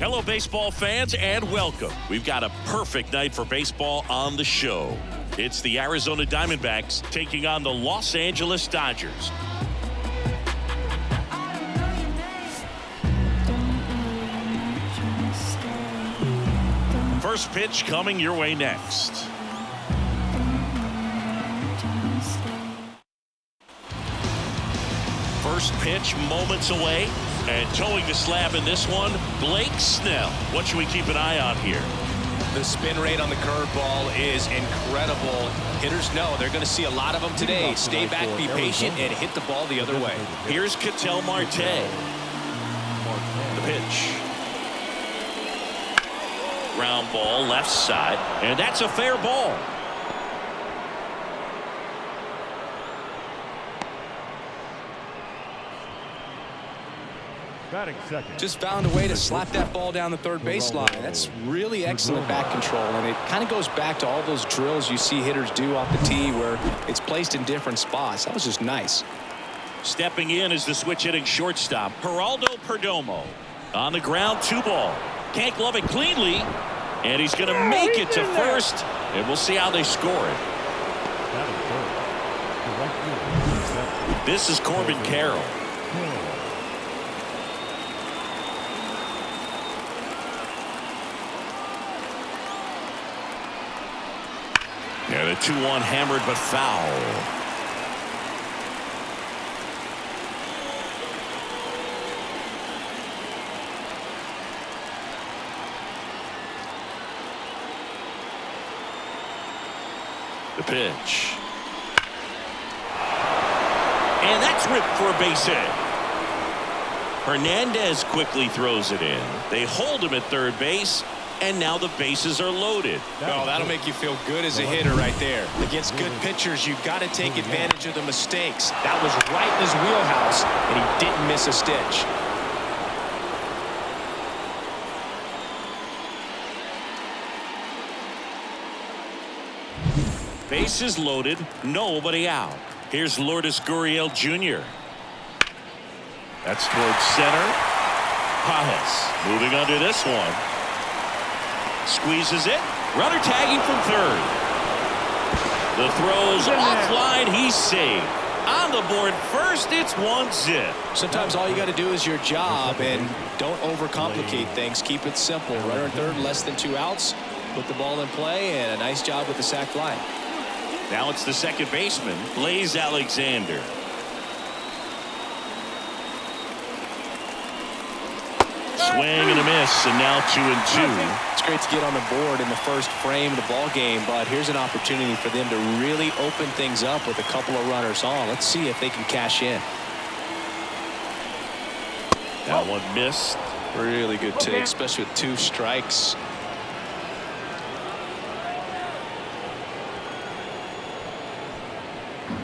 Hello, baseball fans, and welcome. We've got a perfect night for baseball on the show. It's the Arizona Diamondbacks taking on the Los Angeles Dodgers. First pitch coming your way next. First pitch moments away. And towing the slab in this one, Blake Snell. What should we keep an eye on here? The spin rate on the curveball is incredible. Hitters know they're going to see a lot of them today. Stay back, be patient, and hit the ball the other way. Here's Ketel Marte. The pitch. Ground ball left side, and that's a fair ball. Just found a way to slap that ball down the third baseline. That's really excellent back control, and it kind of goes back to all those drills you see hitters do off the tee where it's placed in different spots. That was just nice. Stepping in is the switch hitting shortstop, Geraldo Perdomo. On the ground, 2-ball. Can't glove it cleanly, and he's going to make it to first, and we'll see how they score it. This is Corbin Carroll. And a 2-1 hammered but foul. The pitch. And that's ripped for a base hit. Hernandez quickly throws it in. They hold him at third base. And now the bases are loaded. Oh, that'll make you feel good as a hitter right there. Against good pitchers, you've got to take advantage of the mistakes. That was right in his wheelhouse, and he didn't miss a stitch. Bases loaded, nobody out. Here's Lourdes Gurriel Jr. That's towards center. Pajes moving under this one. Squeezes it. Runner tagging from third. The throw's offline. He's safe. On the board first, it's 1-zip. Sometimes all you got to do is your job, and don't overcomplicate things. Keep it simple. Runner in third, less than 2 outs. Put the ball in play, and a nice job with the sac fly. Now it's the second baseman, Blaze Alexander. Swing and a miss, and now 2-2. It's great to get on the board in the first frame of the ball game, but here's an opportunity for them to really open things up with a couple of runners on. Let's see if they can cash in. That one missed. Really good take, especially with 2 strikes.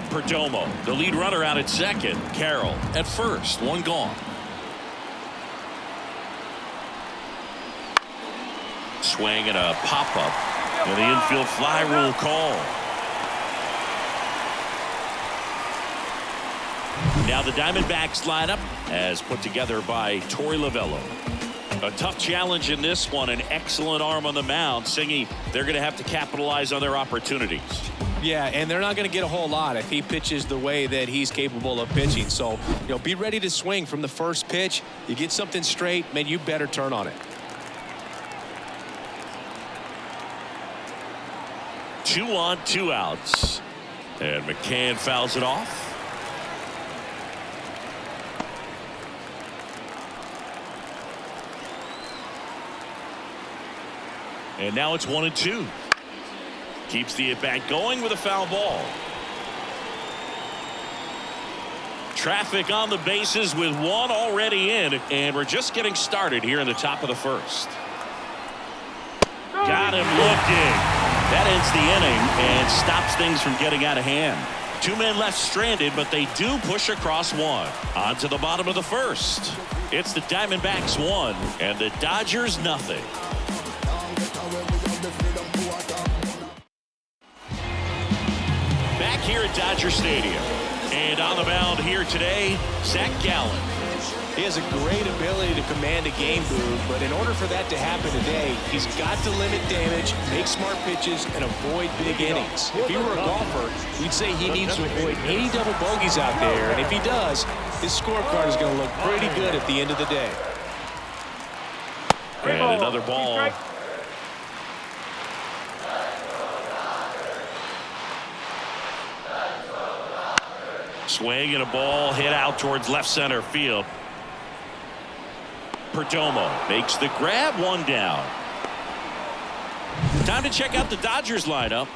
Perdomo, the lead runner out at second. Carroll at first, 1 gone. Swing and a pop-up, and the infield fly rule call. Now the Diamondbacks lineup as put together by Torey Lovullo. A tough challenge in this one, an excellent arm on the mound. Singy, they're going to have to capitalize on their opportunities. Yeah, and they're not going to get a whole lot if he pitches the way that he's capable of pitching. So, be ready to swing from the first pitch. You get something straight, man, you better turn on it. 2 on, 2 outs. And McCann fouls it off. And now it's 1-2. Keeps the at-bat going with a foul ball. Traffic on the bases with 1 already in, and we're just getting started here in the top of the first. Got him looking. That ends the inning and stops things from getting out of hand. 2 men left stranded, but they do push across 1. On to the bottom of the first. It's the Diamondbacks 1 and the Dodgers nothing. Back here at Dodger Stadium. And on the mound here today, Zach Gallen. He has a great ability to command a game, Boog, but in order for that to happen today, he's got to limit damage, make smart pitches, and avoid big innings. If he were a golfer, we'd say he needs to avoid any double bogeys out there, and if he does, his scorecard is going to look pretty good at the end of the day. And another ball. Swing and a ball hit out towards left center field. Perdomo makes the grab, one down. Time to check out the Dodgers lineup.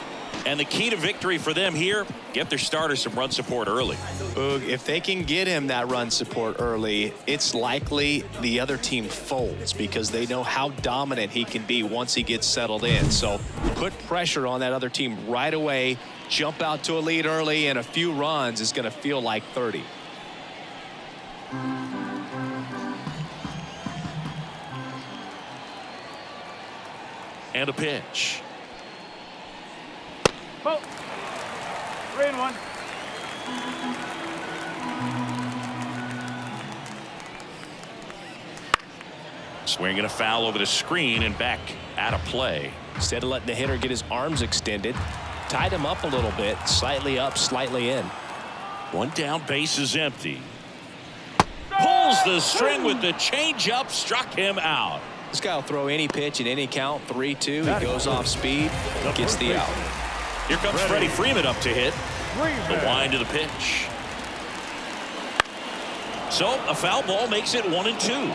And the key to victory for them here, get their starter some run support early. If they can get him that run support early, it's likely the other team folds because they know how dominant he can be once he gets settled in. So put pressure on that other team right away, jump out to a lead early, and a few runs is going to feel like 30. And a pitch. Oh, 3-1. Swinging a foul over the screen and back out of play. Instead of letting the hitter get his arms extended, tied him up a little bit, slightly up, slightly in. One down, base is empty. Pulls the string with the changeup, struck him out. This guy will throw any pitch in any count, 3-2. He goes off speed, gets the out. Here comes Freddie Freeman up to hit. The wind of the pitch. So a foul ball makes it 1-2.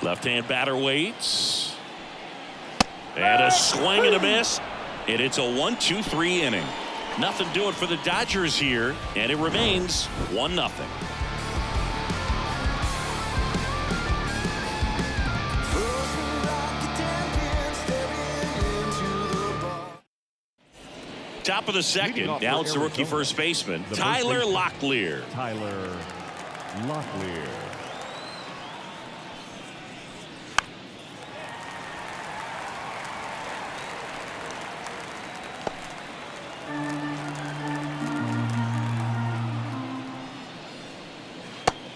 Left-hand batter waits. And a swing and a miss. And it's a 1-2-3 inning. Nothing doing for the Dodgers here. And it remains 1-0. Top of the second. Now it's the rookie first baseman, Tyler Locklear. Tyler Locklear.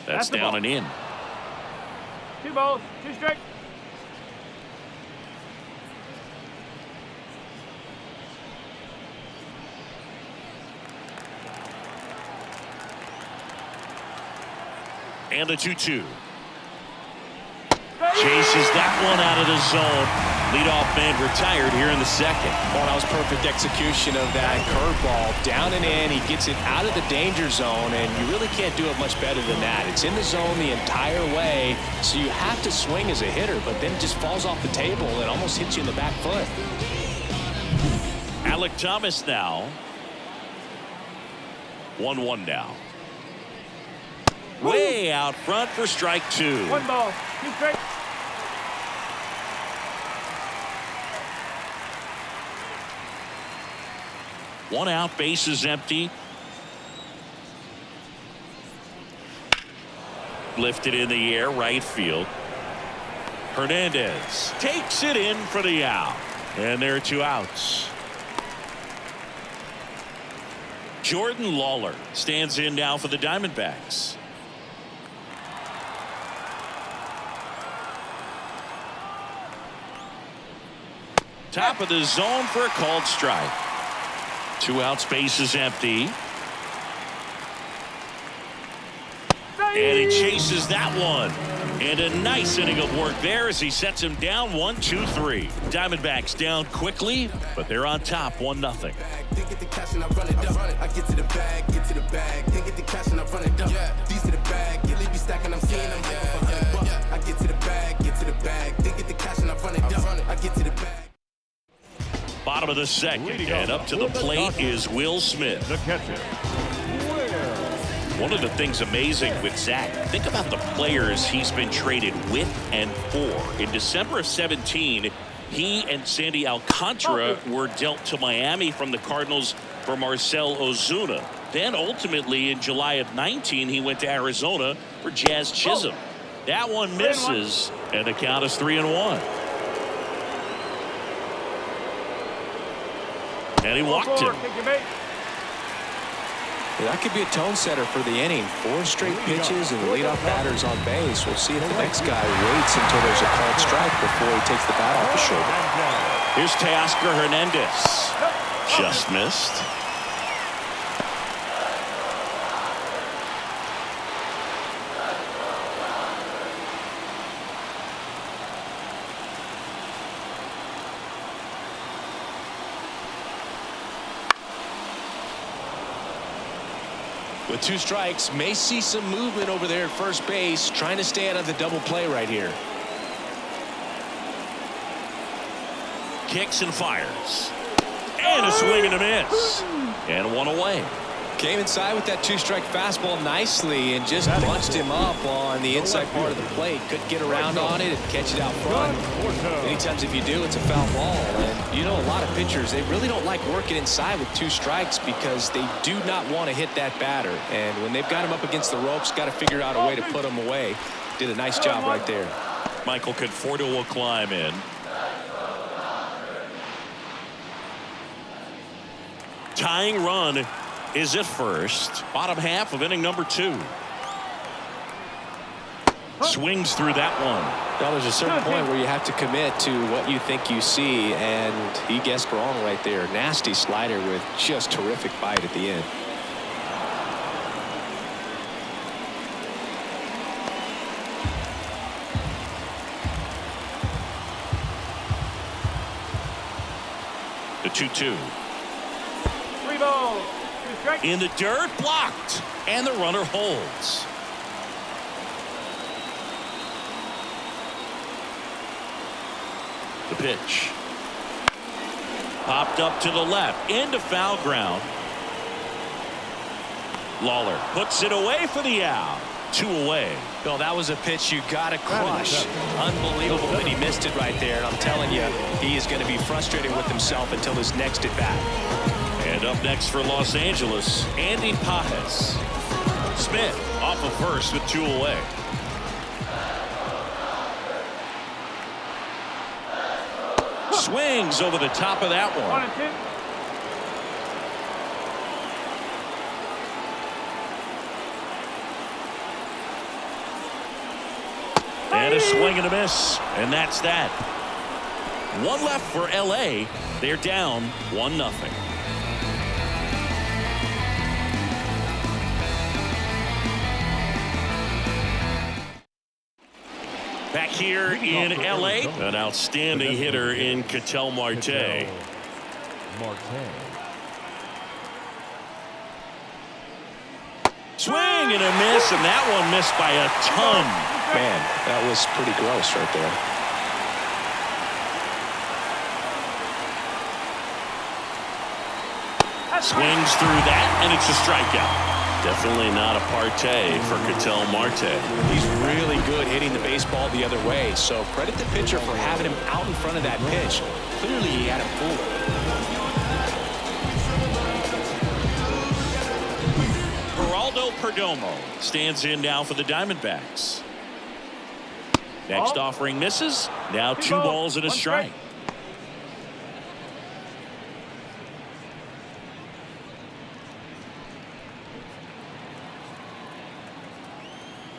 That's down and in. 2 balls, 2 strikes. And the 2-2. Chases that one out of the zone. Leadoff man retired here in the second. Oh, that was perfect execution of that curveball. Down and in, he gets it out of the danger zone, and you really can't do it much better than that. It's in the zone the entire way, so you have to swing as a hitter, but then it just falls off the table and almost hits you in the back foot. Alec Thomas now. 1-1 now. Way out front for strike 2. 1 ball, 2 strikes. One out, base is empty. Lifted in the air, right field. Hernandez takes it in for the out. And there are 2 outs. Jordan Lawler stands in now for the Diamondbacks. Top of the zone for a called strike. 2 outs, base is empty. And he chases that one. And a nice inning of work there as he sets him down 1-2-3. Diamondbacks down quickly, but they're on top 1-0. Get the cash and I run it up. I get to the bag, get to the bag. Then get the cash and I run it up. These to the bag, get leave me stacking, I'm seeing them hyping for $100. I get to the bag, then get the cash and I run it up. I get to the bag. Bottom of the second, and up to the plate is Will Smith. The catcher. One of the things amazing with Zach, think about the players he's been traded with and for. In December of 17, he and Sandy Alcantara were dealt to Miami from the Cardinals for Marcell Ozuna. Then ultimately in July of 19, he went to Arizona for Jazz Chisholm. That one misses, and the count is 3-1. And he walked him. That could be a tone setter for the inning. 4 straight pitches and the leadoff batter's on base. We'll see if the next guy waits until there's a called strike before he takes the bat off the shoulder. Here's Teoscar Hernandez. Just missed. With 2 strikes, may see some movement over there at first base, trying to stay out of the double play right here. Kicks and fires. And a swing and a miss. And 1 away. Came inside with that 2-strike fastball nicely and just bunched him up on the inside part of the plate. Couldn't get around on it and catch it out front. Many times if you do, it's a foul ball. And you know, a lot of pitchers, they really don't like working inside with 2 strikes because they do not want to hit that batter. And when they've got him up against the ropes, got to figure out a way to put him away. Did a nice job right there. Michael Conforto will climb in. Tying run is at first. Bottom half of inning number 2. Swings through that one. Well, there's a certain point where you have to commit to what you think you see, and he guessed wrong right there. Nasty slider with just terrific bite at the end. The 2-2. 3 balls, 2 strikes. In the dirt, blocked. And the runner holds. The pitch. Popped up to the left. Into foul ground. Lawler puts it away for the out. 2 away. Bill, that was a pitch you got to crush. Unbelievable that he missed it right there. And I'm telling you, he is going to be frustrated with himself until his next at bat. And up next for Los Angeles, Andy Pajes. Smith off of first with 2 away. Swings over the top of that 1 one. and 2. And a swing and a miss. And that's that. 1 left for LA. They're down 1-0. Back here in LA, an outstanding hitter in Ketel Marte. Swing and a miss, and that one missed by a ton. Man, that was pretty gross right there. Swings through that, and it's a strikeout. Definitely not a partay for Ketel Marte. He's really good hitting the baseball the other way, so credit the pitcher for having him out in front of that pitch. Clearly he had him fooled. Geraldo Perdomo stands in now for the Diamondbacks. Next offering misses. Now 2 balls and a strike.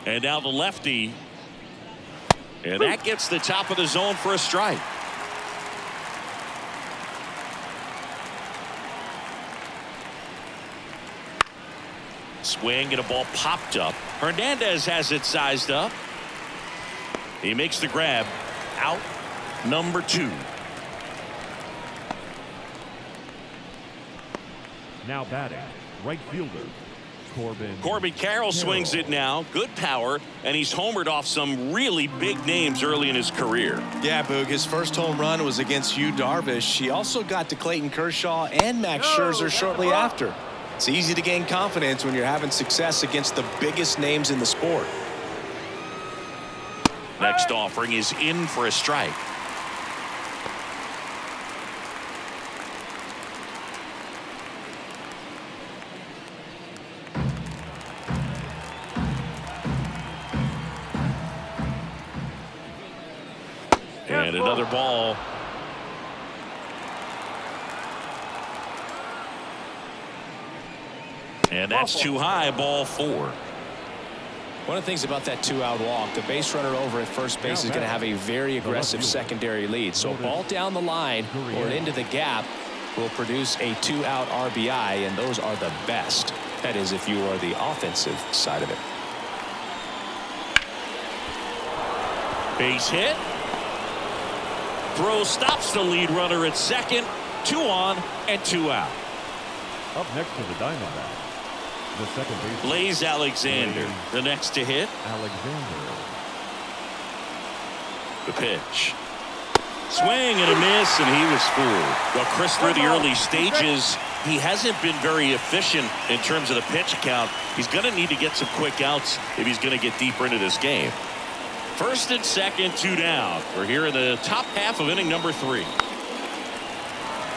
And now the lefty. And that gets the top of the zone for a strike. Swing and a ball popped up. Hernandez has it sized up. He makes the grab. Out number 2. Now batting, right fielder, Corbin Carroll swings it now. Good power, and he's homered off some really big names early in his career. Yeah, Boog, his first home run was against Yu Darvish. He also got to Clayton Kershaw and Max Scherzer shortly after. It's easy to gain confidence when you're having success against the biggest names in the sport. Next offering is in for a strike. And another ball. And that's too high, ball 4. One of the things about that 2-out walk, the base runner over at first base is going to have a very aggressive secondary lead. So a ball down the line or into the gap will produce a 2-out RBI, and those are the best. That is, if you are the offensive side of it. Base hit. Throw stops the lead runner at second. 2 on and 2 out. Up next to the Diamondbacks, the second baseman, Blaze Alexander, the next to hit. Alexander. The pitch. Swing and a miss, and he was fooled. Well, Chris, through the early stages, he hasn't been very efficient in terms of the pitch count. He's going to need to get some quick outs if he's going to get deeper into this game. First and second, 2 down. We're here in the top half of inning number 3.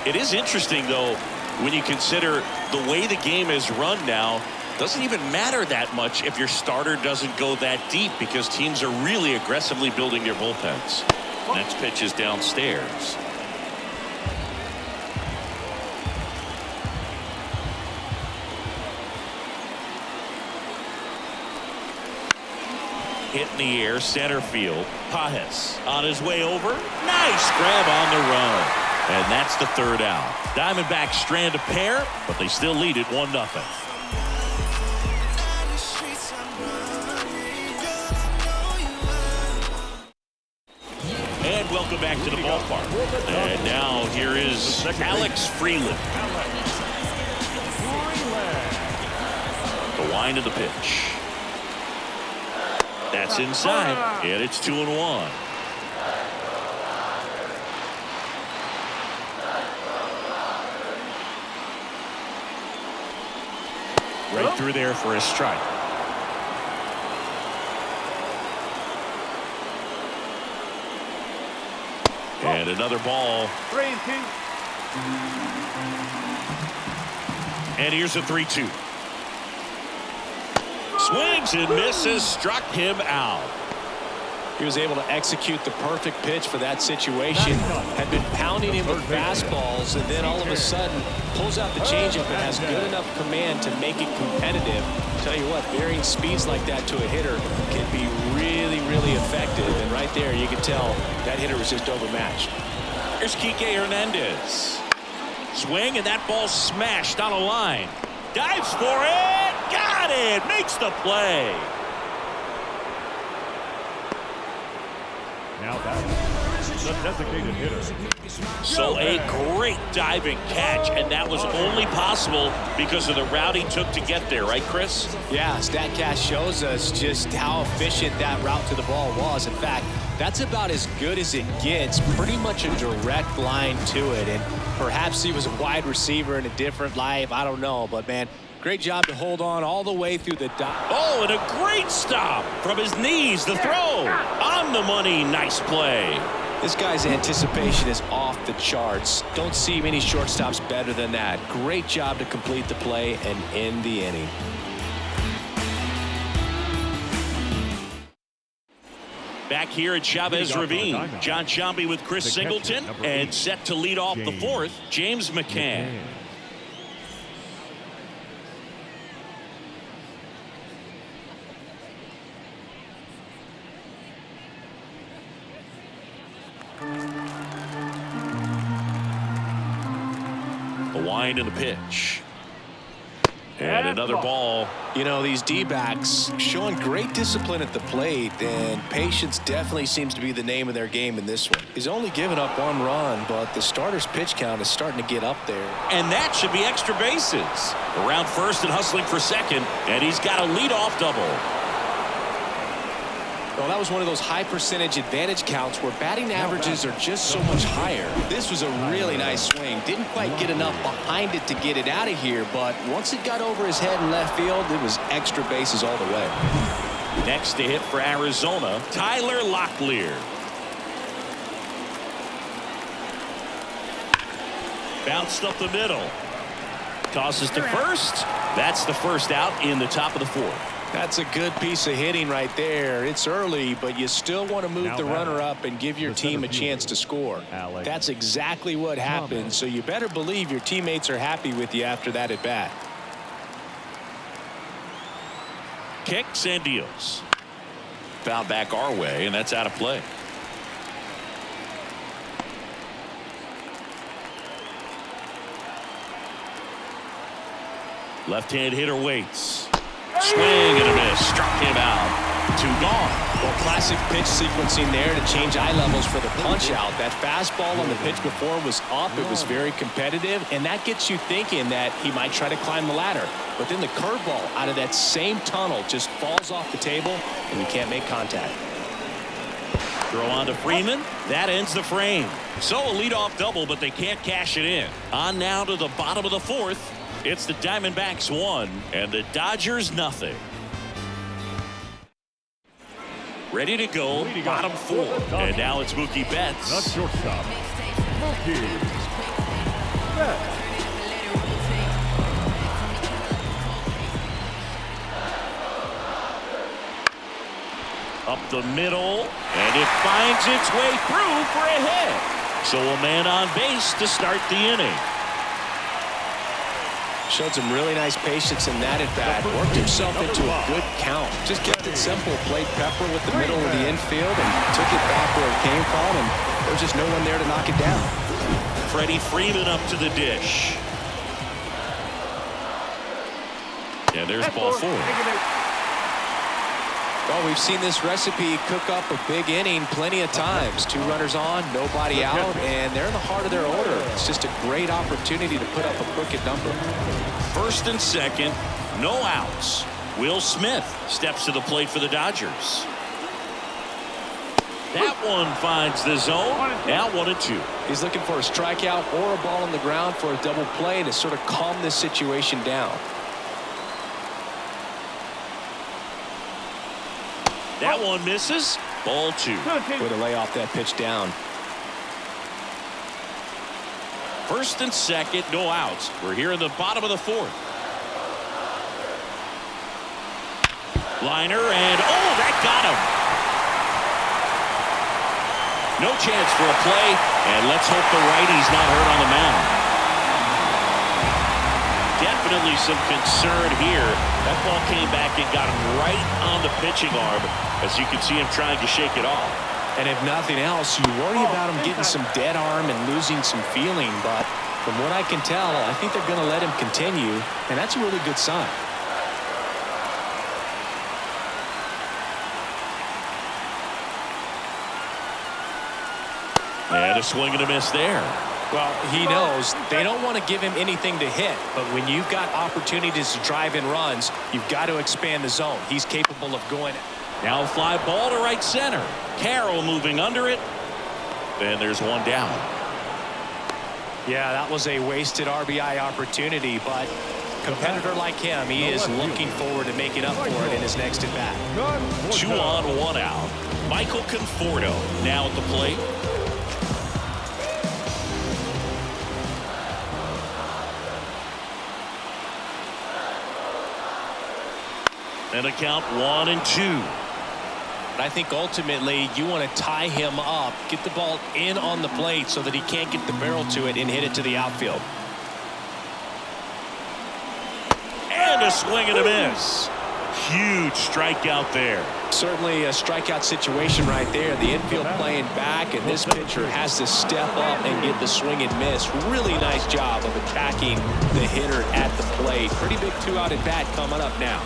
It is interesting, though, when you consider the way the game is run now. Doesn't even matter that much if your starter doesn't go that deep, because teams are really aggressively building their bullpens. Next pitch is downstairs. Hit in the air, center field. Pajes on his way over. Nice grab on the run. And that's the 3rd out. Diamondbacks strand a pair, but they still lead it 1-0. And welcome back to the ballpark. And now here is Alex Freeland. The wind of the pitch. That's inside, and it's 2-1. Right through there for a strike. And another ball. 3-2. And here's a 3-2. Swings and misses, struck him out. He was able to execute the perfect pitch for that situation. Had been pounding him with fastballs, and then all of a sudden pulls out the changeup and has good enough command to make it competitive. Tell you what, varying speeds like that to a hitter can be really, really effective. And right there, you can tell that hitter was just overmatched. Here's Kike Hernandez. Swing, and that ball smashed on a line. Dives for it. Got it. Makes the play. Now batting, the designated hitter. So a great diving catch, and that was only possible because of the route he took to get there, right, Chris? Yeah, StatCast shows us just how efficient that route to the ball was. In fact, that's about as good as it gets. Pretty much a direct line to it, and perhaps he was a wide receiver in a different life. I don't know, but man, great job to hold on all the way through the dive. Oh, and a great stop from his knees. The throw on the money. Nice play. This guy's anticipation is off the charts. Don't see many shortstops better than that. Great job to complete the play and end the inning. Back here at Chavez Ravine, John Sciambi with Chris Singleton, and set to lead off the 4th, James McCann. The wind and the pitch. And another ball. You know, these D-backs showing great discipline at the plate, and patience definitely seems to be the name of their game in this one. He's only given up 1 run, but the starter's pitch count is starting to get up there. And that should be extra bases. Around first and hustling for second, and he's got a leadoff double. Well, that was one of those high percentage advantage counts where batting averages are just so much higher. This was a really nice swing. Didn't quite get enough behind it to get it out of here, but once it got over his head in left field, it was extra bases all the way. Next to hit for Arizona, Tyler Locklear. Bounced up the middle. Tosses to first. That's the first out in the top of the 4th. That's a good piece of hitting right there. It's early, but you still want to move the runner up and give your team a chance to score. That's exactly what happened, so you better believe your teammates are happy with you after that at bat. Kicks and deals. Foul back our way, and that's out of play. Left-hand hitter waits. Swing and a miss. Struck him out. 2 gone. Well, classic pitch sequencing there to change eye levels for the punch out. That fastball on the pitch before was up. It was very competitive, and that gets you thinking that he might try to climb the ladder. But then the curveball out of that same tunnel just falls off the table, and you can't make contact. Throw on to Freeman. That ends the frame. So a leadoff double, but they can't cash it in. On now to the bottom of the 4th. It's the Diamondbacks 1 and the Dodgers nothing. Ready to go, bottom 4. And now it's Mookie Betts. Not shortstop. Mookie Betts. Up the middle, and it finds its way through for a hit. So a man on base to start the inning. Showed some really nice patience in that at bat. Worked himself into a good count. Just kept it simple. Played pepper with the middle of the infield and took it back where it came from. And there was just no one there to knock it down. Freddie Freeman up to the dish. And there's ball 4. Well, we've seen this recipe cook up a big inning plenty of times. 2 runners on, nobody out, and they're in the heart of their order. It's just a great opportunity to put up a crooked number. 1st and 2nd, no outs. Will Smith steps to the plate for the Dodgers. That one finds the zone. Now 1-2. He's looking for a strikeout or a ball on the ground for a double play to sort of calm this situation down. That one misses. Ball 2. Way to lay off that pitch down. 1st and 2nd, no outs. We're here in the bottom of the 4th. Liner, and oh, that got him. No chance for a play, and let's hope the righty's not hurt on the mound. Definitely some concern here. That ball came back and got him right on the pitching arm, as you can see him trying to shake it off. And if nothing else, you worry about him getting some dead arm and losing some feeling. But from what I can tell, I think they're going to let him continue, and that's a really good sign. And a swing and a miss there. Well, he knows they don't want to give him anything to hit, but when you've got opportunities to drive in runs, you've got to expand the zone. He's capable of going. Now a fly ball to right center. Carroll moving under it. And there's one down. Yeah, that was a wasted RBI opportunity, but competitor like him, he is looking forward to making up for it in his next at bat. 2 on, 1 out. Michael Conforto now at the plate. And a count 1-2. I think ultimately you want to tie him up, get the ball in on the plate so that he can't get the barrel to it and hit it to the outfield. And a swing and a miss. Huge strikeout there. Certainly a strikeout situation right there. The infield playing back, and this pitcher has to step up and get the swing and miss. Really nice job of attacking the hitter at the plate. Pretty big 2-out at bat coming up now.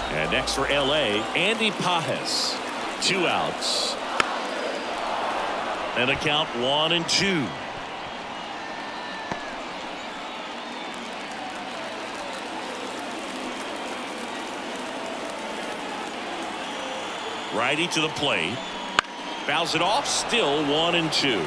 And next for L.A., Andy Pajes. 2 outs. And a count 1-2. Righty to the plate. Fouls it off. Still 1-2.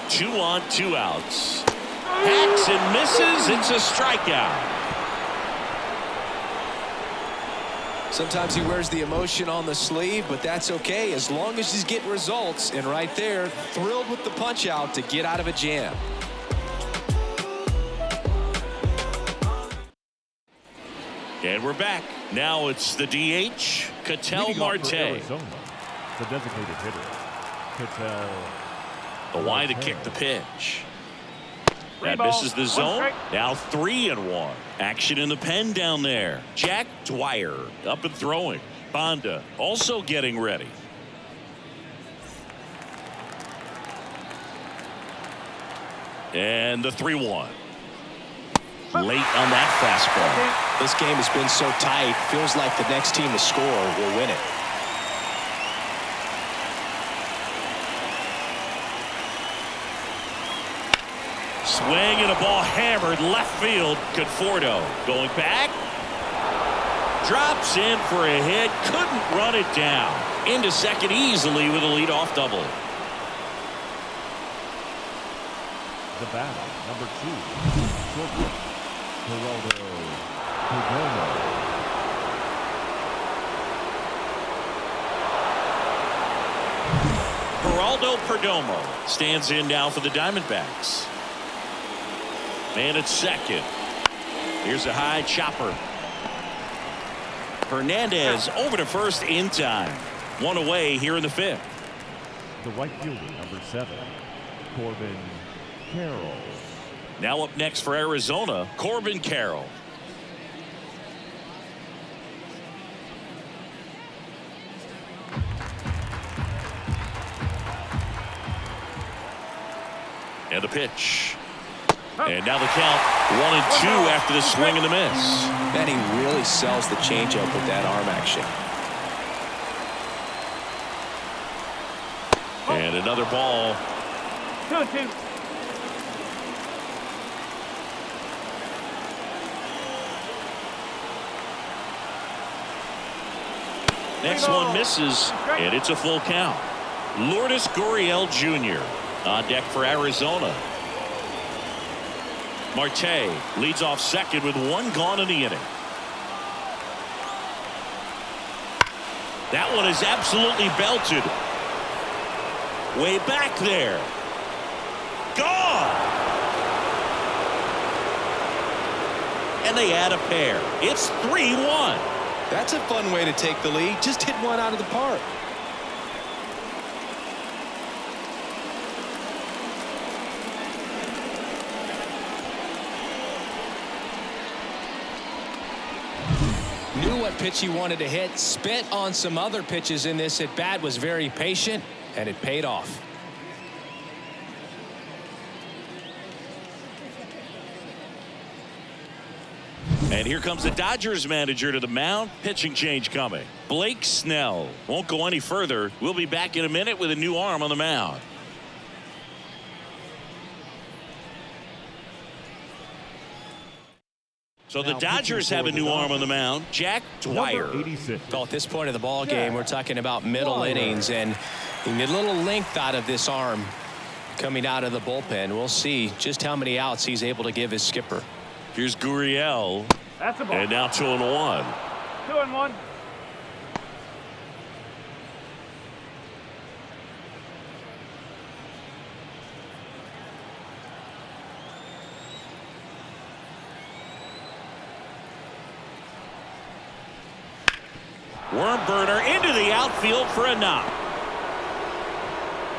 Two on, 2 outs. Hacks and misses. It's a strikeout. Sometimes he wears the emotion on the sleeve, but that's okay as long as he's getting results. And right there, thrilled with the punch out to get out of a jam. And we're back. Now it's the DH, Ketel Marte. Arizona, the designated hitter, Patel. The wide to kick the pitch. That misses the zone. Now 3-1. Action in the pen down there. Jack Dwyer up and throwing. Bonda also getting ready. And the 3-1. Late on that fastball. This game has been so tight. Feels like the next team to score will win it. Swing and a ball hammered left field. Conforto going back. Drops in for a hit. Couldn't run it down. Into second easily with a leadoff double. The batter, number 2, shortstop, Geraldo Perdomo. Geraldo Perdomo stands in now for the Diamondbacks. Man at second. Here's a high chopper. Hernandez over to first in time. One away here in the 5th. The right fielder, number 7, Corbin Carroll. Now up next for Arizona, Corbin Carroll. And the pitch. And now the count 1-2 after the swing and the miss. Man, he really sells the changeup with that arm action. And another ball. 2-2. Next one misses, and it's a full count. Lourdes Gurriel Jr. on deck for Arizona. Marte leads off second with 1 gone in the inning. That one is absolutely belted. Way back there. Gone. And they add a pair. It's 3-1. That's a fun way to take the lead. Just hit one out of the park. Knew what pitch he wanted to hit. Spit on some other pitches in this at bat. Was very patient, and it paid off. And here comes the Dodgers manager to the mound. Pitching change coming. Blake Snell won't go any further. We'll be back in a minute with a new arm on the mound. So the Dodgers have a new arm on the mound. Jack Dwyer. Number 86. Well, at this point of the ball game, we're talking about middle innings, and you get a little length out of this arm coming out of the bullpen. We'll see just how many outs he's able to give his skipper. Here's Gurriel. That's a ball. And now 2-1. 2-1. Worm burner into the outfield for a knock.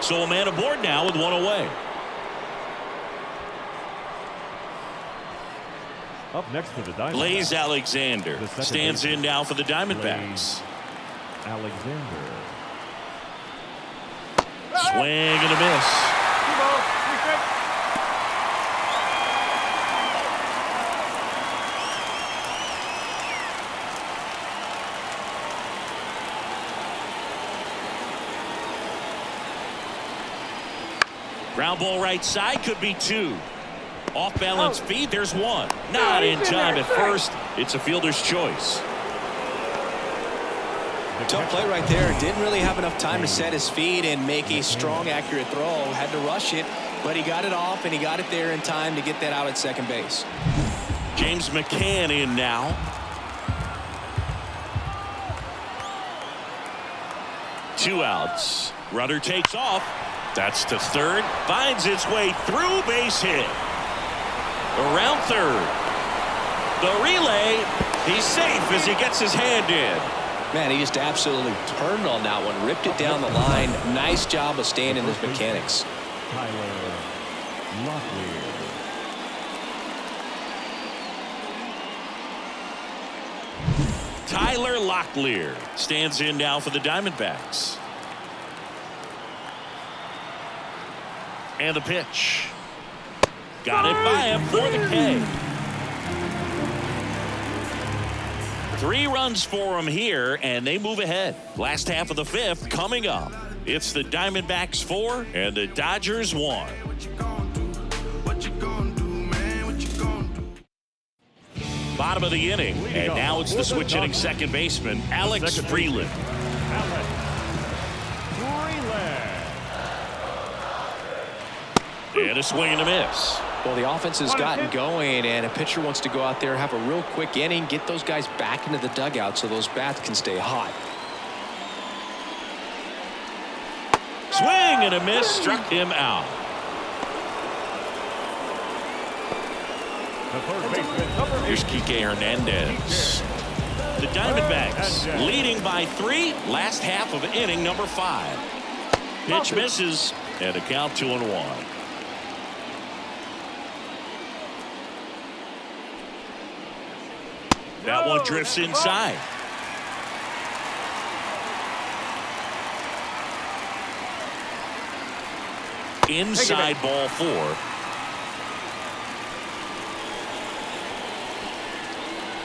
So a man aboard now with 1 away. Up next for the Diamondbacks. Blaze Alexander stands in now for the Diamondbacks. Alexander. Swing and a miss. 2 balls. 3 strikes. Ground ball right side, could be 2. Off balance feed, there's 1. Not in time at first. It's a fielder's choice. Tough play right there. Didn't really have enough time to set his feet and make a strong, accurate throw. Had to rush it, but he got it off, and he got it there in time to get that out at second base. James McCann in now. Two outs. Runner takes off. That's to third. Finds its way through, base hit. Around third. The relay. He's safe as he gets his hand in. Man, he just absolutely turned on that one, ripped it down the line. Nice job of staying in his mechanics. Tyler Locklear. Tyler Locklear stands in now for the Diamondbacks. And the pitch. Got it by him for the K. 3 runs for him here, and they move ahead. Last half of the 5th coming up. It's the Diamondbacks 4 and the Dodgers 1. Bottom of the inning, and now it's the switch hitting second baseman, Alex Freeland. Alex Freeland. And a swing and a miss. Well, the offense has gotten going, and a pitcher wants to go out there, have a real quick inning, get those guys back into the dugout so those bats can stay hot. Swing and a miss, struck him out. The first baseman, Here's Kike Hernandez. The Diamondbacks leading by 3, last half of inning number 5. Pitch misses, and a count 2-1. That one drifts inside. Inside ball 4.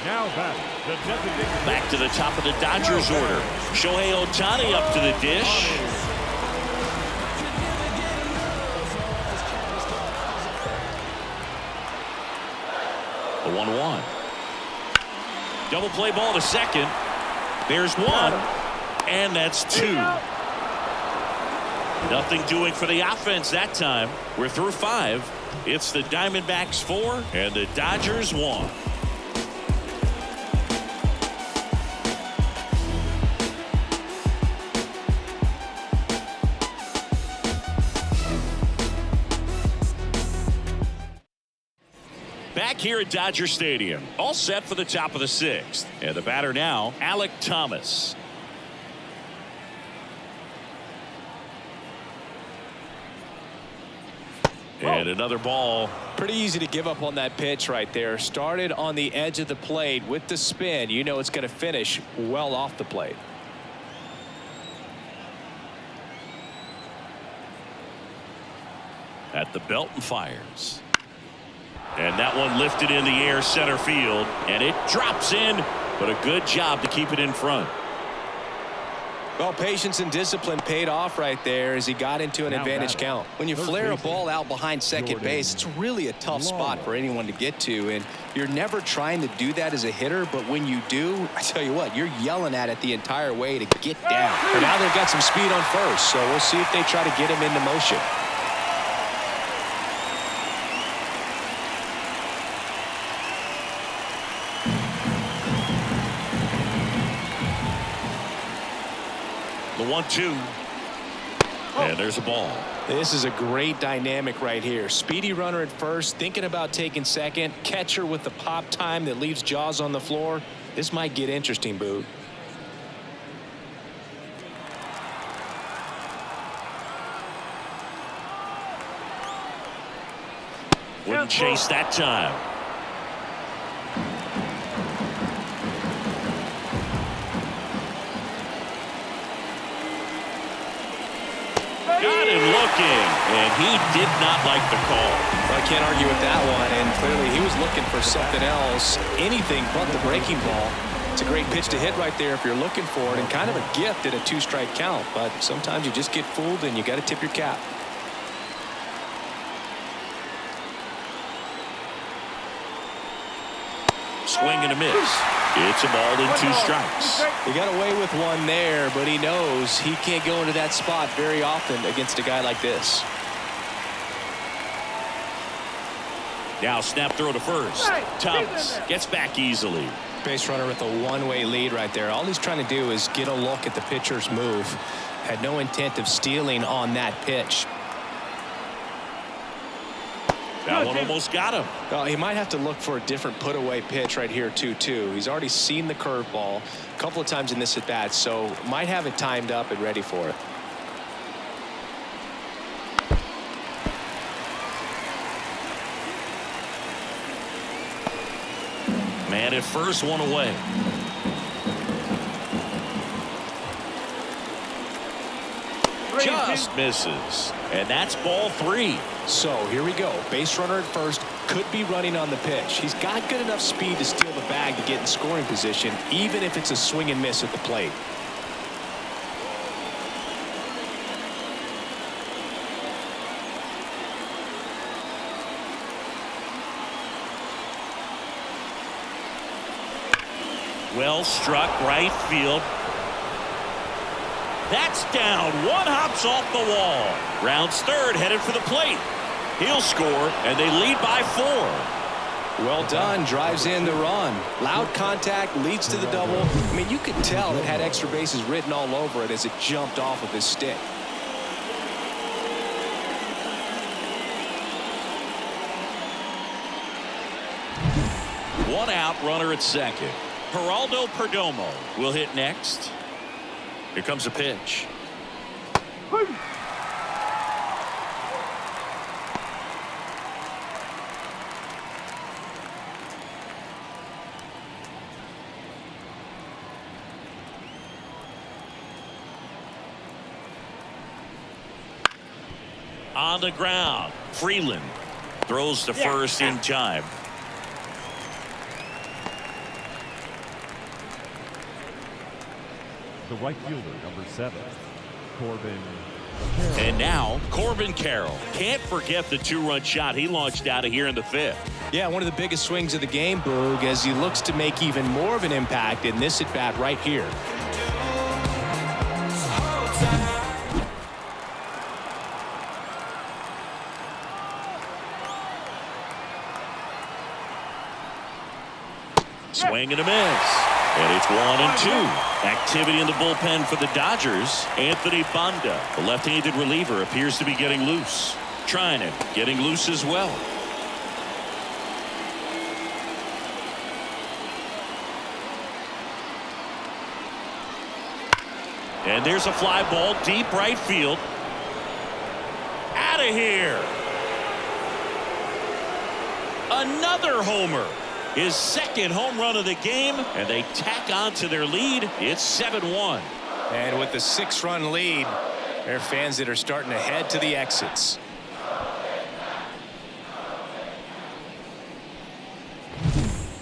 now batting, the designated Back to the top of the Dodgers order. Shohei Ohtani up to the dish. A 1-1. Double play ball to second. There's 1, and that's 2. Nothing doing for the offense that time. We're through 5. It's the Diamondbacks 4 and the Dodgers 1. Back here at Dodger Stadium, all set for the top of the 6th. And the batter now, Alek Thomas. And another ball. Pretty easy to give up on that pitch right there. Started on the edge of the plate with the spin. You know it's going to finish well off the plate. At the belt and fires. And that one lifted in the air center field, and it drops in, but a good job to keep it in front. Well, patience and discipline paid off right there as he got into an advantage count. When you flare a ball out behind second base, it's really a tough spot for anyone to get to, and you're never trying to do that as a hitter, but when you do, I tell you what, you're yelling at it the entire way to get down. And now they've got some speed on first, so we'll see if they try to get him into motion. The 1-2. And there's a ball. This is a great dynamic right here. Speedy runner at first, thinking about taking second. Catcher with the pop time that leaves Jaws on the floor. This might get interesting, Boog. Wouldn't chase that time. Got him looking, and he did not like the call. Well, I can't argue with that one, and clearly he was looking for something else, anything but the breaking ball. It's a great pitch to hit right there if you're looking for it, and kind of a gift at a 2-strike count, but sometimes you just get fooled and you got to tip your cap. Swing and a miss. It's a ball in 2 strikes. He got away with one there, but he knows he can't go into that spot very often against a guy like this. Now snap throw to first. Thomas gets back easily. Base runner with a one-way lead right there. All he's trying to do is get a look at the pitcher's move. Had no intent of stealing on that pitch. That one almost got him. He might have to look for a different put-away pitch right here, 2-2. He's already seen the curveball a couple of times in this at-bat, so might have it timed up and ready for it. Man at first, one away. Just misses. And that's ball 3. So here we go. Base runner at first, could be running on the pitch. He's got good enough speed to steal the bag to get in scoring position, even if it's a swing and miss at the plate. Well struck, right field. That's down. One hops off the wall. Rounds third, headed for the plate. He'll score, and they lead by 4. Well done. Drives in the run. Loud contact, leads to the double. I mean, you could tell it had extra bases written all over it as it jumped off of his stick. One out, runner at second. Geraldo Perdomo will hit next. Here comes a pitch. On the ground, Freeland throws to first in time. The right fielder, number 7, Corbin. And now Corbin Carroll. Can't forget the 2-run shot he launched out of here in the 5th. Yeah, one of the biggest swings of the game, Boog, as he looks to make even more of an impact in this at-bat right here. Swing and a miss. And it's 1-2. Activity in the bullpen for the Dodgers. Anthony Banda, the left-handed reliever, appears to be getting loose. Trinan getting loose as well. And there's a fly ball deep right field. Out of here. Another homer. His second home run of the game, and they tack on to their lead. It's 7-1. And with the 6-run lead, there are fans that are starting to head to the exits.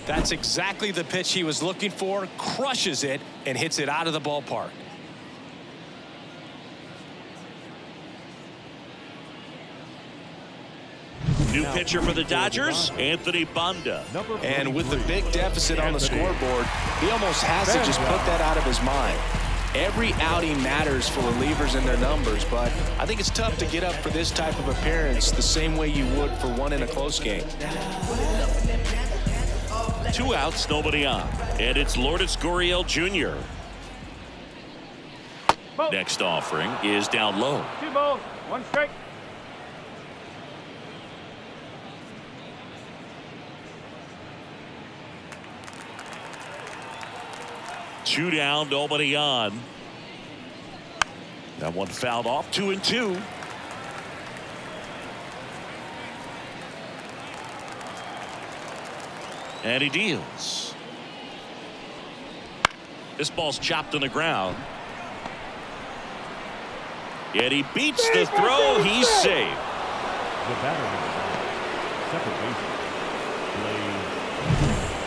That's exactly the pitch he was looking for. Crushes it and hits it out of the ballpark. New pitcher for the Dodgers, Anthony Banda. And with the big deficit on the scoreboard, he almost has to just put that out of his mind. Every outing matters for relievers and their numbers, but I think it's tough to get up for this type of appearance the same way you would for one in a close game. 2 outs, nobody on. And it's Lourdes Gurriel Jr. Next offering is down low. 2 balls, 1 strike. Two down, nobody on. That one fouled off. 2-2. And he deals. This ball's chopped on the ground. Yet he beats the throw. He's safe. The batter number 9, second baseman,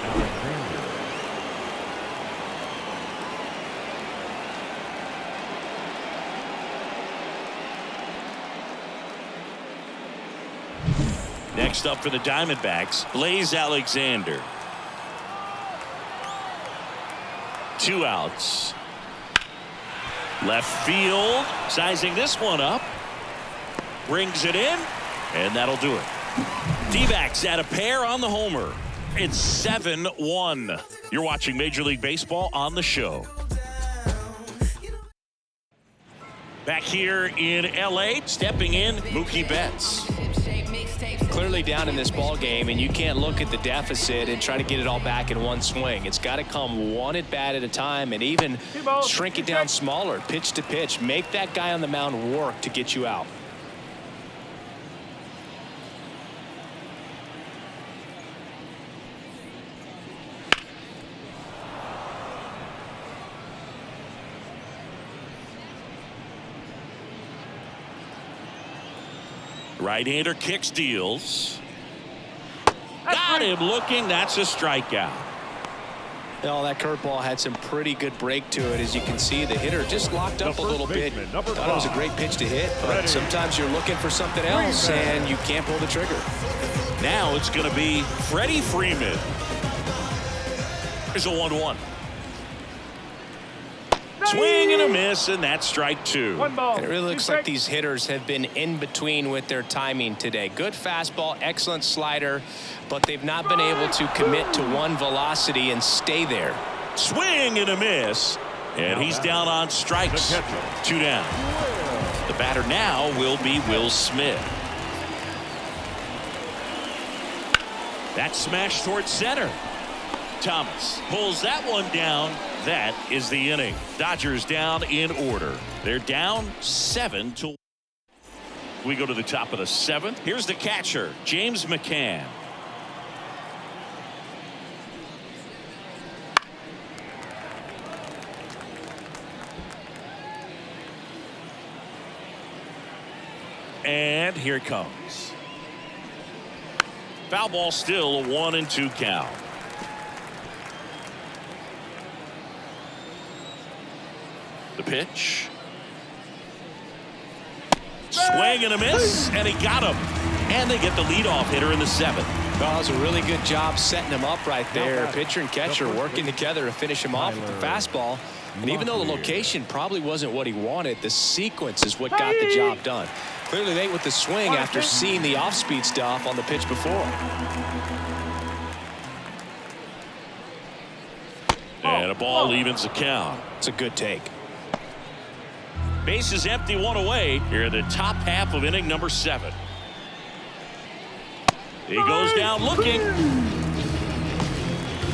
Alexander. Next up for the Diamondbacks, Blaze Alexander. 2 outs. Left field, sizing this one up. Brings it in, and that'll do it. D-backs at a pair on the homer. It's 7-1. You're watching Major League Baseball on the show. Back here in L.A., stepping in, Mookie Betts. Clearly down in this ball game, and you can't look at the deficit and try to get it all back in one swing. It's got to come one at bat at a time, and even shrink it down smaller, pitch to pitch. Make that guy on the mound work to get you out. Right-hander kicks, deals. Got him looking. That's a strikeout. Oh, that curveball had some pretty good break to it. As you can see, the hitter just locked up a little bit. Thought it was a great pitch to hit, but sometimes you're looking for something else and you can't pull the trigger. Now it's going to be Freddie Freeman. Here's a 1-1. Swing and a miss, and that's strike two. One ball. And it really looks like these hitters have been in between with their timing today. Good fastball, excellent slider, but they've not been able to commit to one velocity and stay there. Swing and a miss, and he's down on strikes. 2 down. The batter now will be Will Smith. That smash towards center. Thomas pulls that one down. That is the inning. Dodgers down in order. They're down 7-1. We go to the top of the 7th. Here's the catcher, James McCann. And here it comes. Foul ball, still a 1-2 count. The pitch. Swing and a miss, and he got him. And they get the leadoff hitter in the 7th. Well, that was a really good job setting him up right there. Pitcher and catcher working together to finish him off with the fastball. And even though the location probably wasn't what he wanted, the sequence is what got the job done. Clearly late with the swing after seeing the off-speed stuff on the pitch before. And a ball evens the count. It's a good take. Base is empty, 1 away. Here in the top half of inning number 7. He goes down looking.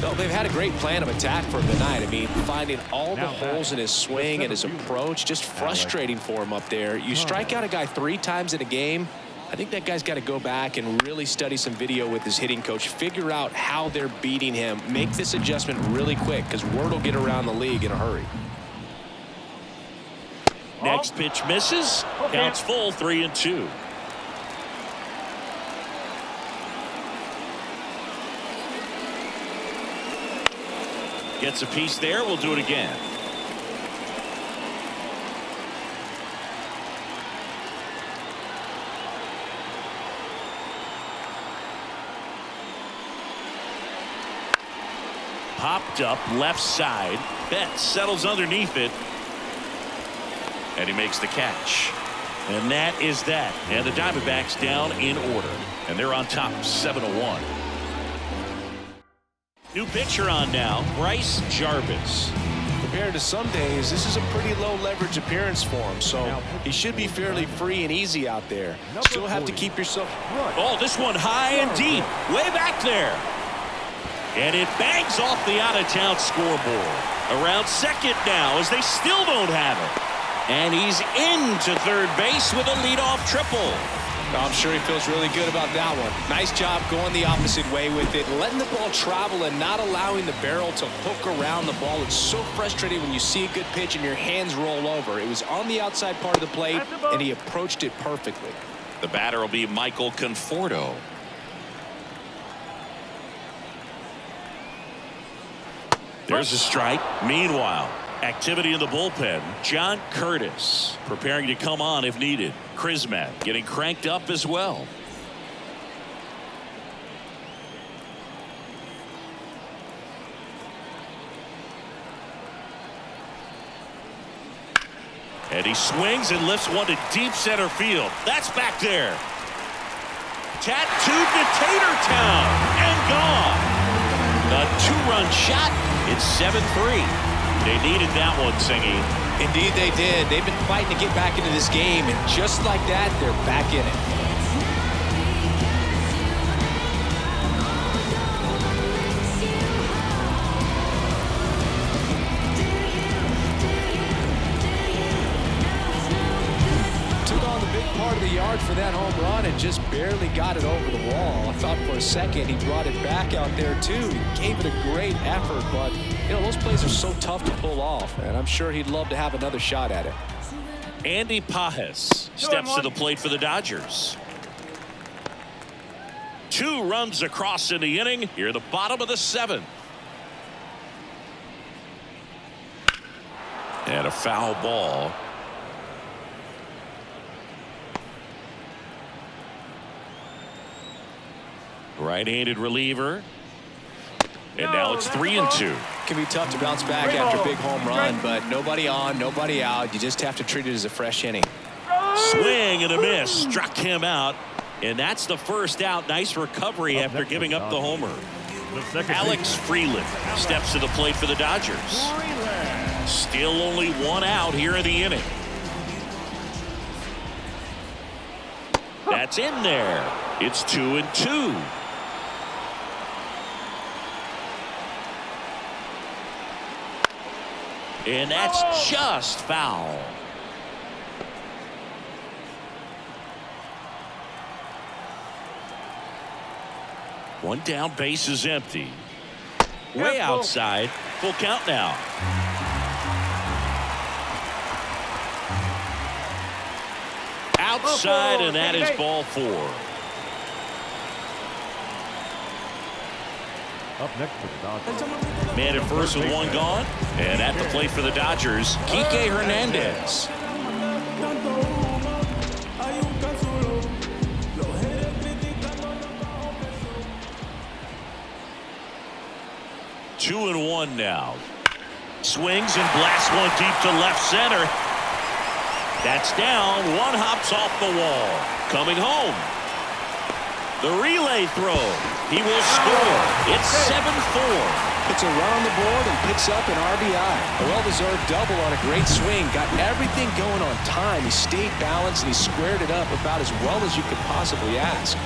Well, they've had a great plan of attack for him tonight. I mean, finding all the holes in his swing and his approach, just frustrating for him up there. You strike out a guy 3 times in a game. I think that guy's got to go back and really study some video with his hitting coach, figure out how they're beating him, make this adjustment really quick, because word will get around the league in a hurry. Next pitch misses. Counts full, 3-2. Gets a piece there. We'll do it again. Popped up left side. Betts settles underneath it. And he makes the catch. And that is that. And the Diamondbacks down in order. And they're on top 7-1. New pitcher on now, Bryce Jarvis. Compared to some days, this is a pretty low leverage appearance for him, so he should be fairly free and easy out there. Still have to keep yourself. Oh, this one high and deep, way back there. And it bangs off the out-of-town scoreboard. Around second now as they still don't have it. And he's into third base with a leadoff triple. I'm sure he feels really good about that one. Nice job going the opposite way with it, letting the ball travel and not allowing the barrel to hook around the ball. It's so frustrating when you see a good pitch and your hands roll over. It was on the outside part of the plate, and he approached it perfectly. The batter will be Michael Conforto. There's a strike. Meanwhile, activity in the bullpen. John Curtis preparing to come on if needed. Krismat getting cranked up as well. And he swings and lifts one to deep center field. That's back there. Tattooed to Tatertown and gone. A 2-run shot. It's 7-3. They needed that one, Singy. Indeed they did. They've been fighting to get back into this game, and just like that, they're back in it. Part of the yard for that home run and just barely got it over the wall. I thought for a second he brought it back out there too. He gave it a great effort, but you know those plays are so tough to pull off, and I'm sure he'd love to have another shot at it. Andy Pajes steps to the plate for the Dodgers. 2 runs across in the inning. Here at the bottom of the 7th. And a foul ball. Right-handed reliever. And now it's 3-2. Can be tough to bounce back after a big home run, but nobody on, nobody out. You just have to treat it as a fresh inning. Swing and a miss. Struck him out. And that's the first out. Nice recovery after giving up the homer. Alex Freeland steps to the plate for the Dodgers. Still only 1 out here in the inning. That's in there. It's 2-2. And that's just foul. One down, base is empty. Way outside. Full count now. Outside, and that is ball 4. Up next for the Dodgers. Man at first with 1 gone. And at the plate for the Dodgers, Kike Hernandez. Two and 1 now. Swings and blasts one deep to left center. That's down. 1 hops off the wall. Coming home. The relay throw. He will score. It's 7-4. Puts a run on the board and picks up an RBI. A well-deserved double on a great swing. Got everything going on time. He stayed balanced and he squared it up about as well as you could possibly ask.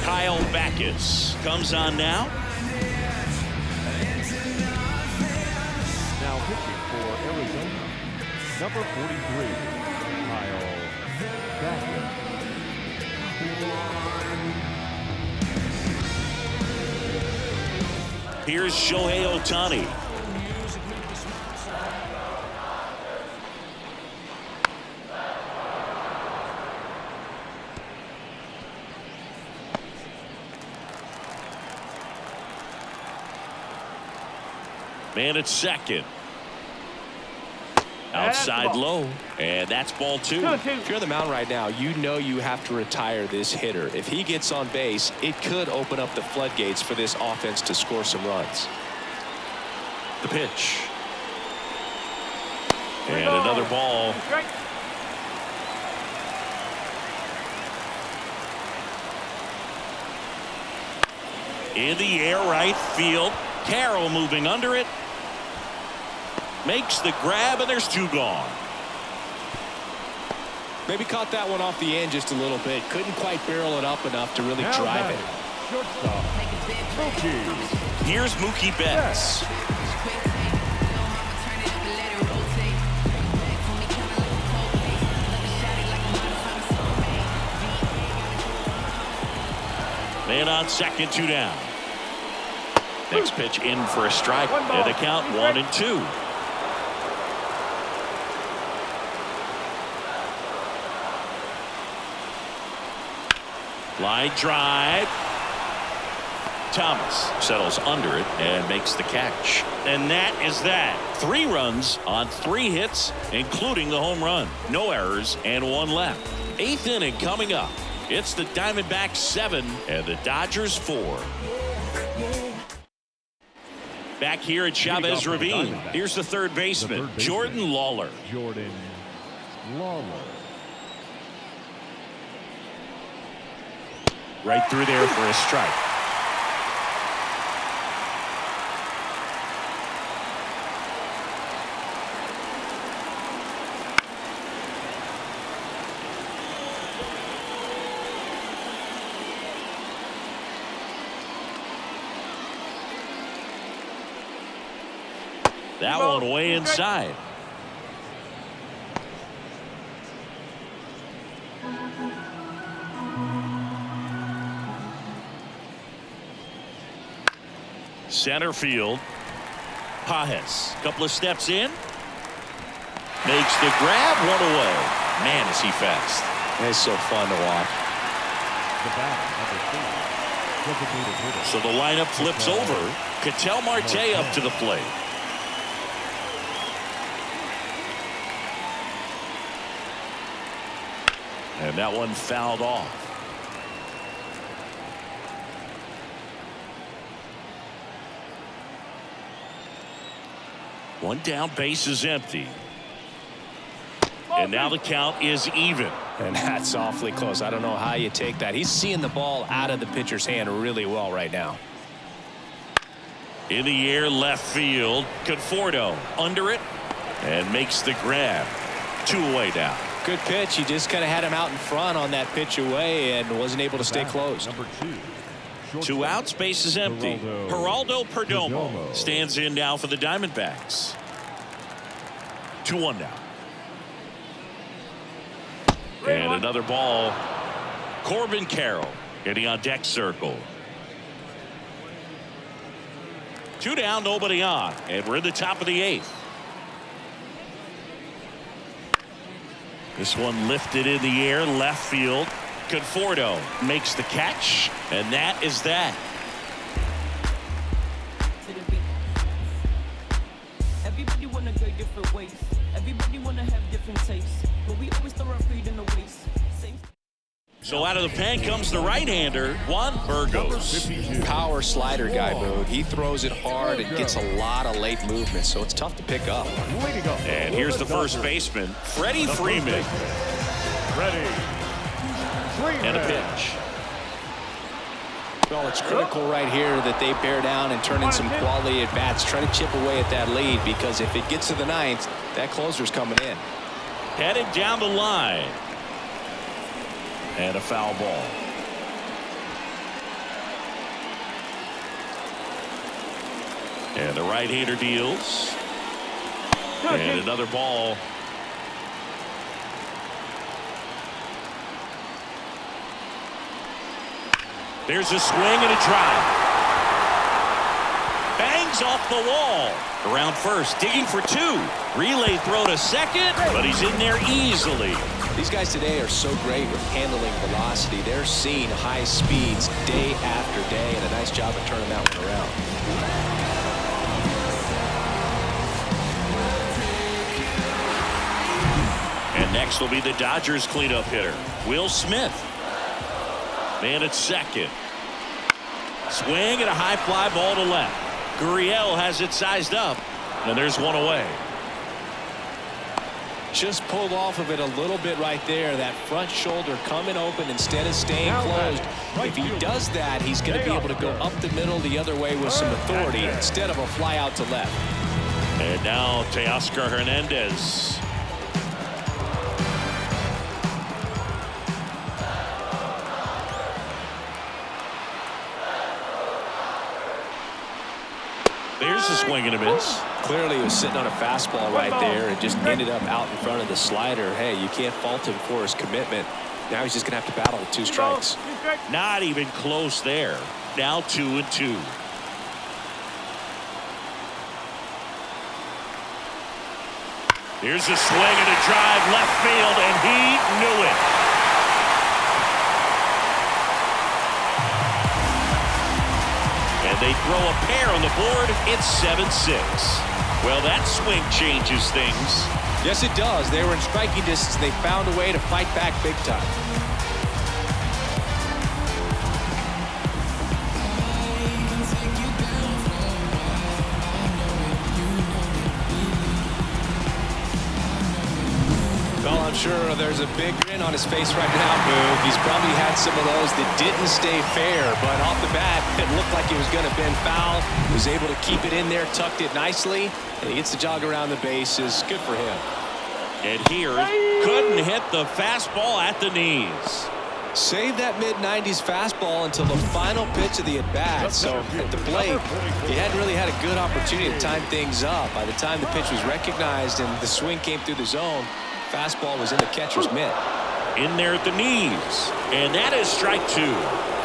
Kyle Backus comes on now. Now pitching for Arizona, number 43, Kyle Backus. Here's Shohei Ohtani. Man at second. Outside low, and that's ball 2. If you're on the mound right now, you know you have to retire this hitter. If he gets on base, it could open up the floodgates for this offense to score some runs. The pitch. And another ball. In the air, right field. Carroll moving under it. Makes the grab, and there's 2 gone. Maybe caught that one off the end just a little bit. Couldn't quite barrel it up enough to really drive it. Shortstop, Mookie. Here's Mookie Betts. Man on second, 2 down. Next pitch in for a strike. And the count 1-2. Line drive. Thomas settles under it and makes the catch. And that is that. 3 runs on 3 hits, including the home run. No errors and 1 left. 8th inning coming up. It's the Diamondbacks 7 and the Dodgers 4. Back here at Chavez Ravine. Here's the third baseman, Jordan Lawler. Jordan Lawler. Right through there for a strike. That one way inside. Center field. Pajes. Couple of steps in. Makes the grab, one away. Man, is he fast. It's so fun to watch. The bat, number 2. Designated hitter. So the lineup flips over. Ketel Marte up to the plate. And that one fouled off. One down, base is empty. And now the count is even. And that's awfully close. I don't know how you take that. He's seeing the ball out of the pitcher's hand really well right now. In the air, left field. Conforto under it and makes the grab. 2 away now. Good pitch. He just kind of had him out in front on that pitch away and wasn't able to stay close. Number 2. 2 outs, base is empty. Geraldo Perdomo stands in now for the Diamondbacks. 2-1 now. And another ball. Corbin Carroll getting on deck circle. 2 down, nobody on, and we're in the top of the 8th. This one lifted in the air, left field. Conforto makes the catch, and that is that. Everybody wanna go different ways. Everybody wanna have different tastes, but we always throw our food in the waste. So out of the pen comes the right-hander, Juan Burgos. Power slider guy, Boog. He throws it hard and gets a lot of late movement, so it's tough to pick up. And here's the first baseman, Freddie Freeman. And a pitch. Well, it's critical right here that they bear down and turn in some quality at bats. Try to chip away at that lead, because if it gets to the 9th, that closer's coming in. Headed down the line. And a foul ball. And the right-hander deals. And another ball. There's a swing and a drive. Bangs off the wall. Around first, digging for 2. Relay throw to second, but he's in there easily. These guys today are so great with handling velocity. They're seeing high speeds day after day, and a nice job of turning that one around. And next will be the Dodgers cleanup hitter, Will Smith. Man at second. Swing and a high fly ball to left. Gurriel has it sized up, and there's one away. Just pulled off of it a little bit right there. That front shoulder coming open instead of staying closed. If he does that, he's going to be able to go up the middle the other way with some authority instead of a fly out to left. And now Teoscar Hernandez. There's a swing and a miss. Clearly he was sitting on a fastball right there and just ended up out in front of the slider. Hey, you can't fault him for his commitment. Now he's just going to have to battle with 2 strikes. Not even close there. Now 2-2. Here's a swing and a drive left field, and he knew it. And they throw a pair on the board. It's 7-6. Well, that swing changes things. Yes, it does. They were in striking distance. They found a way to fight back big time. sure there's a big grin on his face right now, Boog. He's probably had some of those that didn't stay fair, but off the bat, it looked like it was going to bend foul. He was able to keep it in there, tucked it nicely, and he gets the jog around the bases. Good for him. And here, couldn't hit the fastball at the knees. Save that mid-90s fastball until the final pitch of the at-bat. So at the plate, he hadn't really had a good opportunity to time things up. By the time the pitch was recognized and the swing came through the zone, fastball was in the catcher's mitt. In there at the knees. And that is strike two.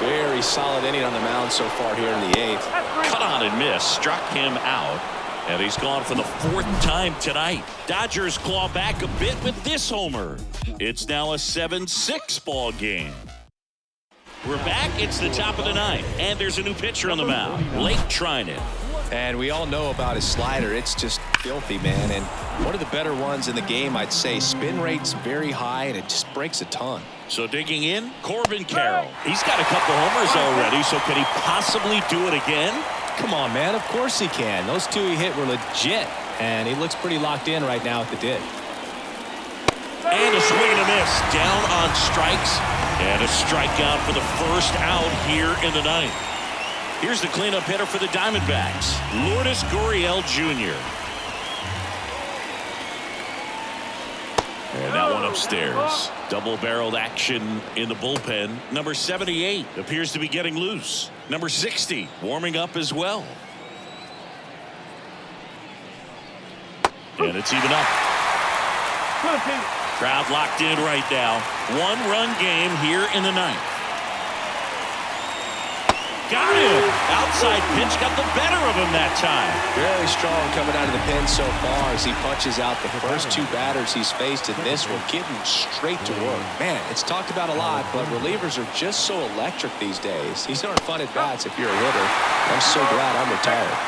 Very solid inning on the mound so far here in the 8th. Cut on and miss. Struck him out. And he's gone for the 4th time tonight. Dodgers claw back a bit with this homer. It's now a 7-6 ball game. We're back. It's the top of the 9th. And there's a new pitcher on the mound. Lake Trinan. And we all know about his slider. It's just filthy, man. And one of the better ones in the game, I'd say. Spin rate's very high, and it just breaks a ton. So digging in, Corbin Carroll. He's got a couple homers already, so can he possibly do it again? Come on, man. Of course he can. Those two he hit were legit, and he looks pretty locked in right now at the dig. And a swing and a miss. Down on strikes. And a strikeout for the first out here in the 9th. Here's the cleanup hitter for the Diamondbacks, Lourdes Gurriel Jr. And that one upstairs. Double-barreled action in the bullpen. Number 78 appears to be getting loose. Number 60 warming up as well. And it's even up. Crowd locked in right now. 1-run game here in the 9th. Got him. Outside pitch got the better of him that time. Very strong coming out of the pen so far as he punches out the first 2 batters he's faced in this one, getting straight to work. Man, it's talked about a lot, but relievers are just so electric these days. These aren't fun at bats if you're a hitter. I'm so glad I'm retired.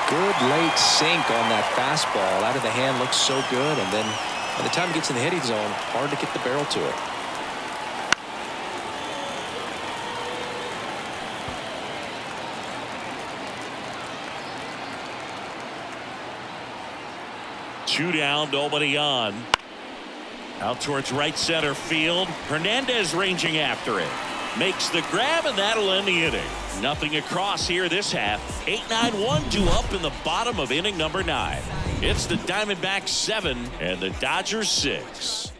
Good late sink on that fastball. Out of the hand looks so good, and then by the time it gets in the hitting zone, hard to get the barrel to it. Two down, nobody on. Out towards right center field. Hernandez ranging after it. Makes the grab, and that'll end the inning. Nothing across here this half. 8-9-1 due up in the bottom of inning number 9. It's the Diamondbacks 7 and the Dodgers 6.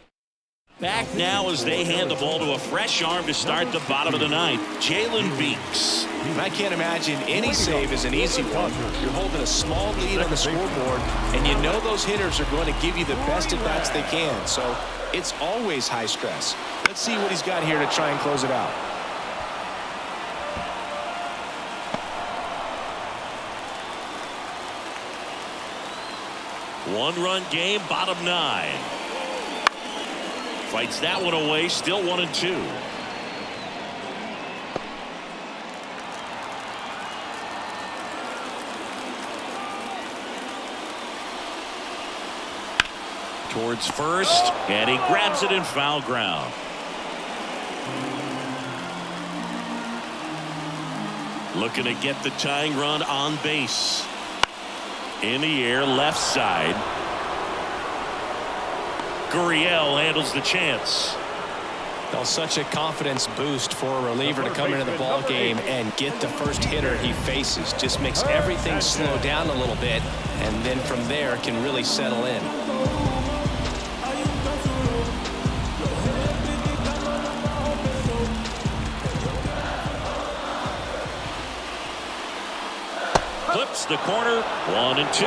Back now as they hand the ball to a fresh arm to start the bottom of the 9th. Jalen Beeks. And I can't imagine any save is an easy one. You're holding a small lead on the scoreboard, and you know those hitters are going to give you the best at-bats they can. So it's always high stress. Let's see what he's got here to try and close it out. One-run game, bottom 9. Fights that one away, still 1-2. Towards first, and he grabs it in foul ground. Looking to get the tying run on base. In the air, left side. Gurriel handles the chance. Well, such a confidence boost for a reliever to come into the ball game and get the first hitter he faces. Just makes everything slow down a little bit, and then from there can really settle in. Clips the corner, 1-2.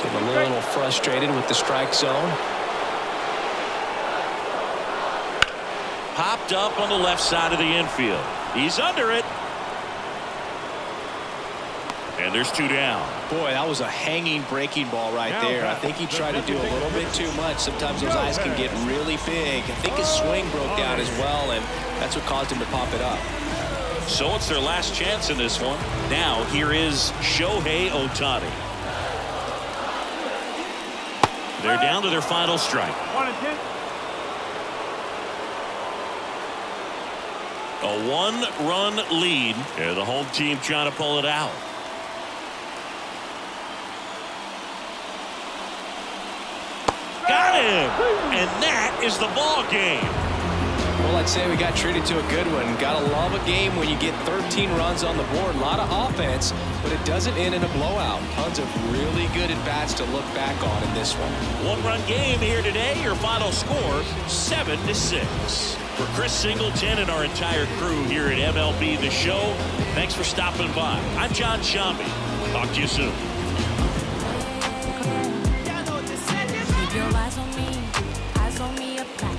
Getting a little frustrated with the strike zone. Popped up on the left side of the infield. He's under it. And there's 2 down. Boy, that was a hanging breaking ball right there. I think he tried to do a little bit too much. Sometimes those eyes can get really big. I think his swing broke down as well, and that's what caused him to pop it up. So it's their last chance in this one. Now here is Shohei Ohtani. They're down to their final strike. 1-2. A 1-run lead. And the home team trying to pull it out. Got him. And that is the ball game. Well, I'd say we got treated to a good one. Gotta love a game when you get 13 runs on the board. A lot of offense, but it doesn't end in a blowout. Tons of really good at-bats to look back on in this one. One-run game here today. Your final score, 7-6. For Chris Singleton and our entire crew here at MLB The Show, thanks for stopping by. I'm John Shambi. Talk to you soon. Keep your eyes on me, up back.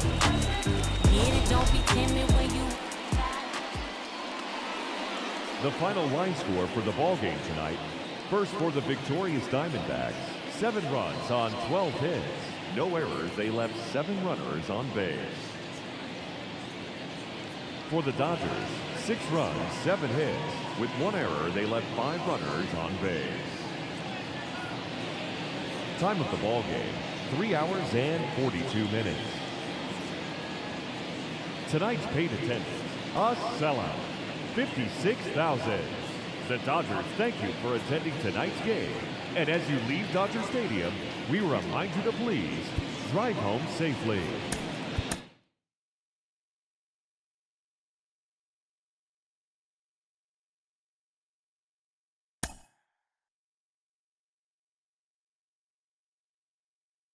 Get it, don't be timid when you. The final line score for the ball game tonight. First for the victorious Diamondbacks, 7 runs on 12 hits. No errors, they left 7 runners on base. For the Dodgers, 6 runs, 7 hits. With 1 error, they left 5 runners on base. Time of the ball game, 3 hours and 42 minutes. Tonight's paid attendance, a sellout, 56,000. The Dodgers thank you for attending tonight's game. And as you leave Dodger Stadium, we remind you to please drive home safely.